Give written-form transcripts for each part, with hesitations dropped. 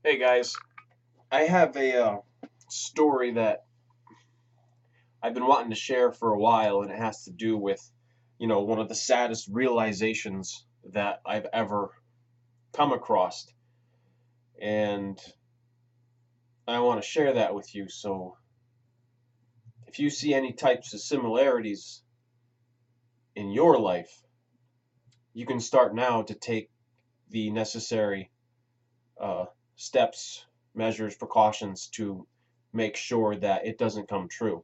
Hey guys, I have a story that I've been wanting to share for a while, and it has to do with, one of the saddest realizations that I've ever come across. And I want to share that with you. So if you see any types of similarities in your life, you can start now to take the necessary uh, steps, measures, precautions to make sure that it doesn't come true.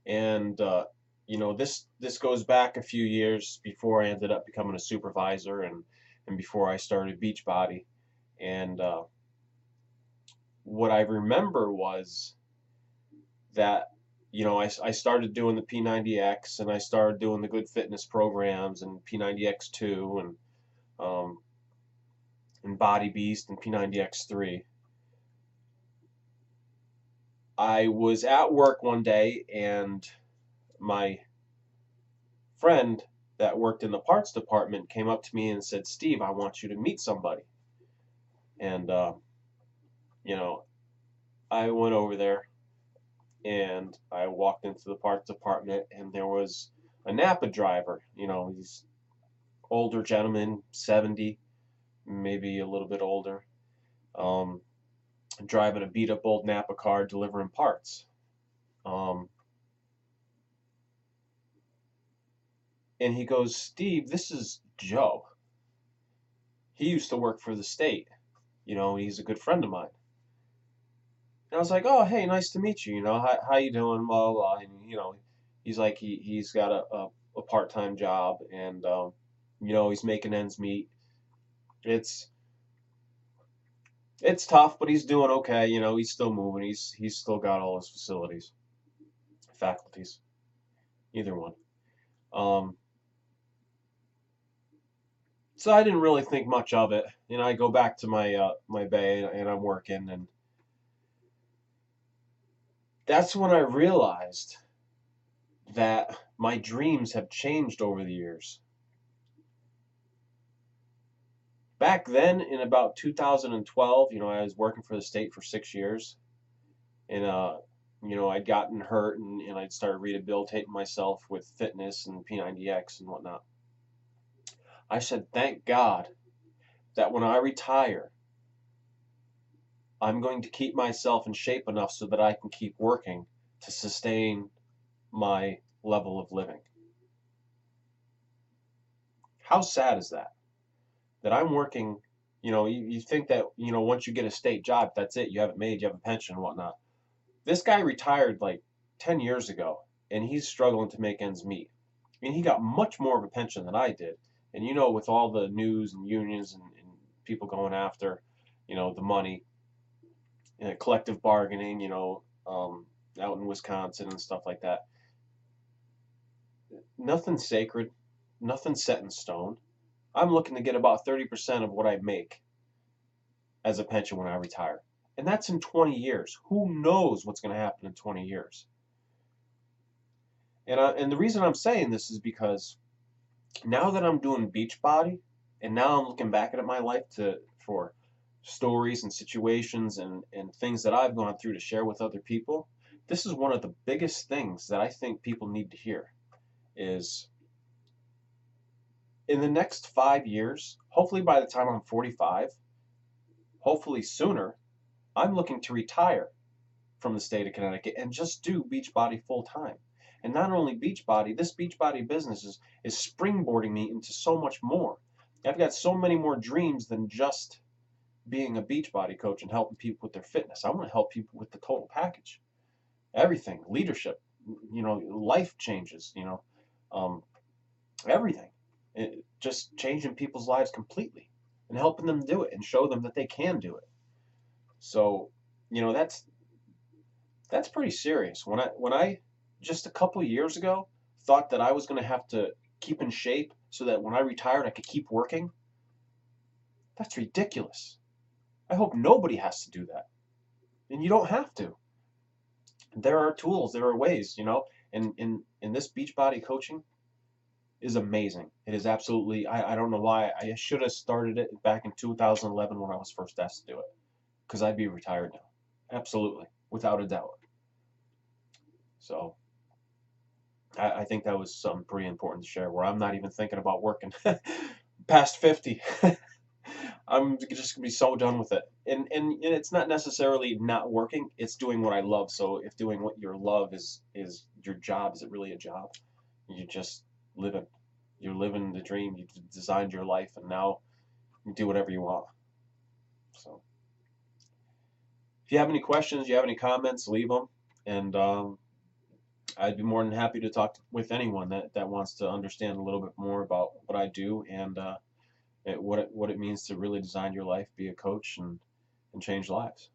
And this goes back a few years before I ended up becoming a supervisor, and before I started Beachbody. And what I remember was that I started doing the P90X, and I started doing the Good Fitness programs and P90X2 and Body Beast and P90X3. I was at work one day, and my friend that worked in the parts department came up to me and said, "Steve, I want you to meet somebody." And you know, I went over there and I walked into the parts department, and there was a Napa driver. He's older gentleman, 70, maybe a little bit older, um, driving a beat up old Napa car, delivering parts. Um, and he goes, "Steve, this is Joe. He used to work for the state. He's a good friend of mine." And I was like, "Oh, hey, nice to meet you. How you doing?" Blah, blah, blah. And he's like, he's got a part-time job, and he's making ends meet. It's it's tough, but he's doing okay. He's still moving. He's still got all his facilities, faculties, either one. Um, so I didn't really think much of it. I go back to my bay, and I'm working, and that's when I realized that my dreams have changed over the years. Back then, in about 2012, I was working for the state for 6 years, and I'd gotten hurt, and I'd started rehabilitating myself with fitness and P90X and whatnot. I said, thank God that when I retire, I'm going to keep myself in shape enough so that I can keep working to sustain my level of living. How sad is that? That I'm working, you think that, once you get a state job, that's it, you have it made, you have a pension and whatnot. This guy retired like 10 years ago, and he's struggling to make ends meet. I mean, he got much more of a pension than I did. And with all the news and unions and people going after, the money, collective bargaining, out in Wisconsin and stuff like that. Nothing's sacred, nothing's set in stone. I'm looking to get about 30% of what I make as a pension when I retire. And that's in 20 years. Who knows what's going to happen in 20 years? And the reason I'm saying this is because now that I'm doing Beachbody, and now I'm looking back at my life for stories and situations and things that I've gone through to share with other people, this is one of the biggest things that I think people need to hear is in the next 5 years, hopefully by the time I'm 45, hopefully sooner, I'm looking to retire from the state of Connecticut and just do Beachbody full time. And not only Beachbody, this Beachbody business is springboarding me into so much more. I've got so many more dreams than just being a Beachbody coach and helping people with their fitness. I want to help people with the total package, everything, leadership, life changes, um, everything. Just changing people's lives completely and helping them do it and show them that they can do it. So, that's pretty serious. When I just a couple years ago thought that I was going to have to keep in shape so that when I retired I could keep working, that's ridiculous. I hope nobody has to do that. And you don't have to. There are tools, there are ways, and in this Beachbody coaching, is amazing. It is absolutely, I don't know why. I should have started it back in 2011 when I was first asked to do it, because I'd be retired now. Absolutely, without a doubt. So I think that was something pretty important to share where I'm not even thinking about working past 50. I'm just gonna be so done with it. And it's not necessarily not working, it's doing what I love. So if doing what you love is your job, is it really a job? You just living. You're living the dream. You designed your life, and now you do whatever you want. So if you have any questions, you have any comments, leave them, and I'd be more than happy to talk with anyone that wants to understand a little bit more about what I do and what it means to really design your life, be a coach, and change lives.